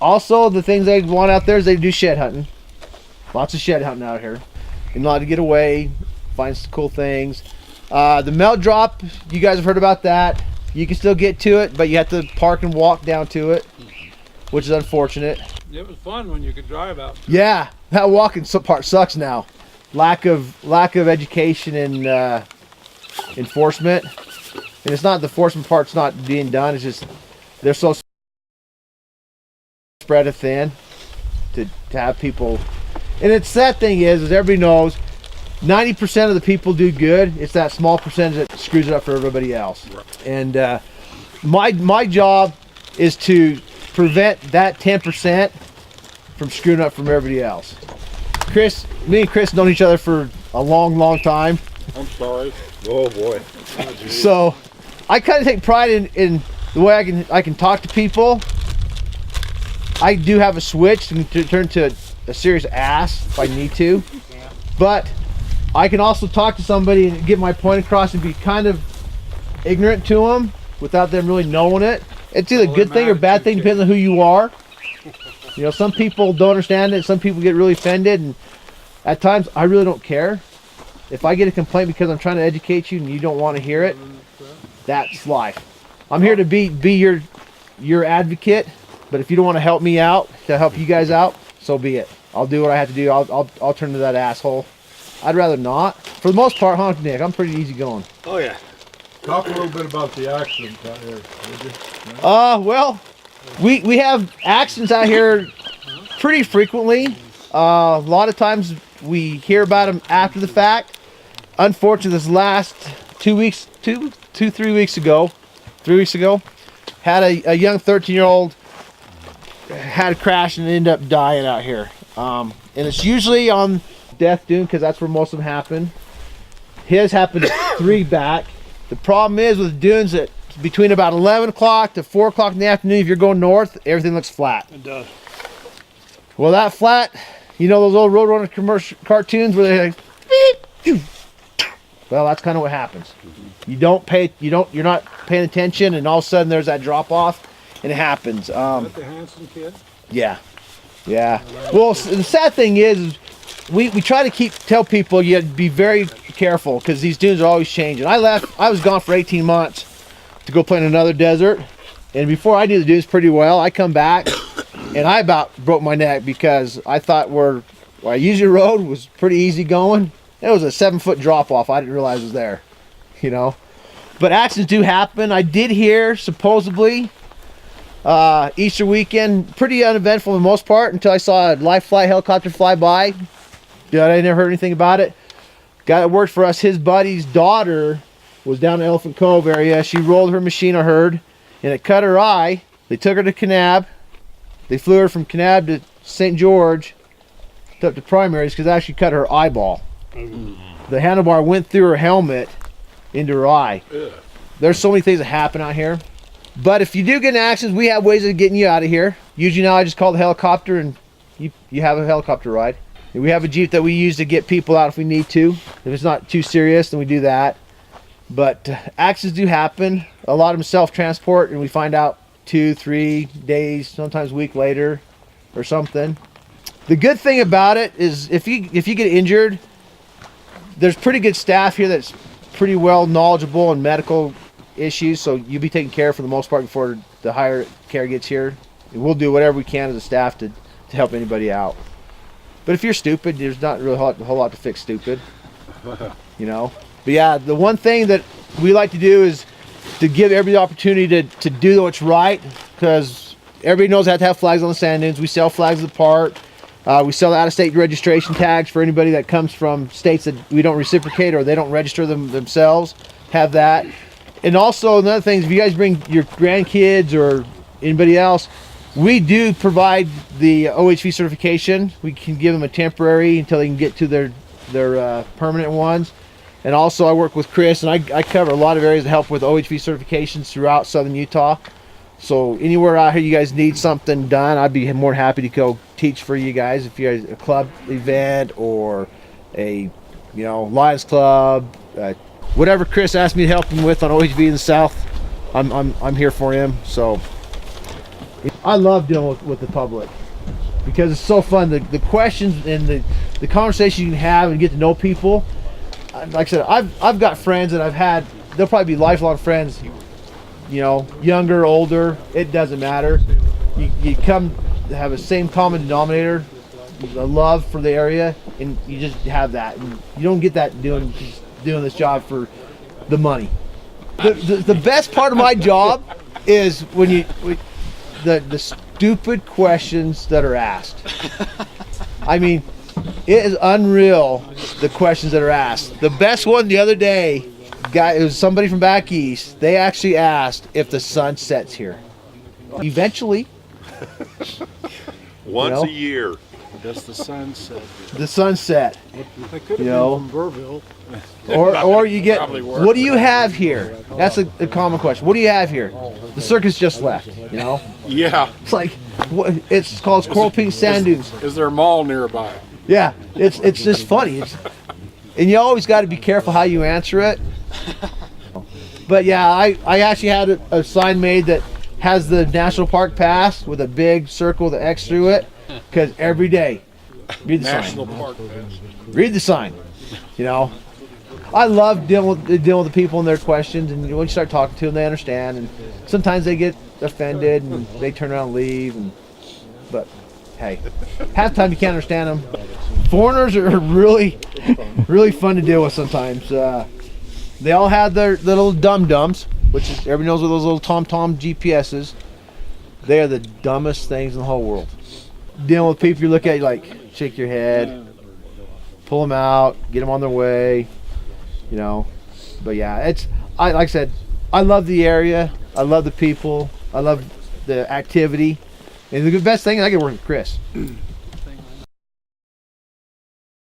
Also, the things they want out there is they do shed hunting. Lots of shed hunting out here. And a lot to get away, find some cool things. The melt drop, you guys have heard about that. You can still get to it, but you have to park and walk down to it, which is unfortunate. It was fun when you could drive out. Yeah, that walking part sucks now. Lack of education and enforcement. And it's not the enforcement part's not being done. It's just they're so spread thin to have people. And it's sad thing is everybody knows 90% of the people do good. It's that small percentage that screws it up for everybody else. And my job is to prevent that 10% from screwing up from everybody else. Chris, me and Chris known each other for a long time. I'm sorry. Oh boy. So I kind of take pride in the way I can talk to people. I do have a switch to turn to a serious ass if I need to, but I can also talk to somebody and get my point across and be kind of ignorant to them without them really knowing it. It's either a good thing or bad thing, depending on who you are. You know, some people don't understand it. Some people get really offended, and at times I really don't care. If I get a complaint because I'm trying to educate you and you don't want to hear it, that's life. I'm here to be your advocate, but if you don't want to help me out, to help you guys out, so be it. I'll do what I have to do. I'll turn to that asshole. I'd rather not. For the most part, huh, Nick? I'm pretty easy going. Oh yeah. Talk a little bit about the accident out here, would you? Well, we have accidents out here pretty frequently. A lot of times we hear about them after the fact. Unfortunately, this last 3 weeks ago, had a young 13-year-old had a crash and ended up dying out here. And it's usually on Death Dune because that's where most of them happen. His happened 3 back. The problem is with dunes that between about 11 o'clock to 4 o'clock in the afternoon, if you're going north, everything looks flat. It does. Well, that flat, you know those old Roadrunner commercial cartoons where they're like, beep, doo. Well, that's kind of what happens. You're not paying attention, and all of a sudden there's that drop off, and it happens. Is that the Hanson kid? Yeah. Well, the sad thing is we try to tell people you have to be very careful because these dunes are always changing. I was gone for 18 months to go play in another desert, and before I knew the dunes pretty well, I come back and I about broke my neck because I thought where I usually rode was pretty easy going. It was a 7-foot drop off. I didn't realize it was there, you know. But accidents do happen. I did hear supposedly Easter weekend, pretty uneventful for the most part until I saw a live fly helicopter fly by. I never heard anything about it. Guy that worked for us, his buddy's daughter was down in Elephant Cove area. She rolled her machine, I heard, and it cut her eye. They took her to Kanab. They flew her from Kanab to St. George, up to primaries, because it actually cut her eyeball. The handlebar went through her helmet into her eye. There's so many things that happen out here. But if you do get in accidents, we have ways of getting you out of here. Usually now I just call the helicopter and you have a helicopter ride. And we have a Jeep that we use to get people out if we need to. If it's not too serious, then we do that. But accidents do happen. A lot of them self-transport, and we find out 2-3 days, sometimes a week later or something. The good thing about it is if you get injured, there's pretty good staff here that's pretty well knowledgeable in medical issues, so you'll be taken care of for the most part before the higher care gets here. And we'll do whatever we can as a staff to help anybody out. But if you're stupid, there's not really a whole lot to fix stupid, you know. But yeah, the one thing that we like to do is to give everybody the opportunity to do what's right, because everybody knows they have to have flags on the sand dunes. We sell flags at the park. We sell out-of-state registration tags for anybody that comes from states that we don't reciprocate or they don't register them themselves. Have that. And also another thing is if you guys bring your grandkids or anybody else, we do provide the OHV certification. We can give them a temporary until they can get to their permanent ones. And also I work with Chris, and I cover a lot of areas to help with OHV certifications throughout southern Utah. So anywhere out here you guys need something done, I'd be more than happy to go teach for you guys. If you guys a club event or a Lions Club, whatever Chris asked me to help him with on OHV in the South, I'm here for him. So I love dealing with the public because it's so fun. The questions and the conversation you can have and get to know people. Like I said, I've got friends that I've had. They'll probably be lifelong friends. You know, younger, older, it doesn't matter. You come to have a same common denominator, a love for the area, and you just have that. And you don't get that doing this job for the money. The best part of my job is when the stupid questions that are asked. I mean, it is unreal, the questions that are asked. The best one the other day, it was somebody from back east. They actually asked if the sun sets here. Eventually. Once a year. Does the sun set? The sunset. I could have been from Burville. Or you get, what do you have here? That's a common question. What do you have here? The circus just left, you know? Yeah. It's like, it's called Coral Pink Sand Dunes. Is there a mall nearby? Yeah, it's just funny. And you always got to be careful how you answer it. But yeah, I actually had a sign made that has the national park pass with a big circle, the X through it, because every day, read the National sign. Park. Read the sign. You know, I love dealing with the people and their questions, and when you start talking to them, they understand, and sometimes they get offended and they turn around and leave. But hey, half the time you can't understand them. Foreigners are really, really fun to deal with sometimes. They all have their little dum-dums, which is, everybody knows what those little TomTom GPSs. They are the dumbest things in the whole world. Dealing with people, you look at, you like, shake your head, pull them out, get them on their way, you know. But yeah, like I said, I love the area, I love the people, I love the activity, and the best thing, I can work with Chris.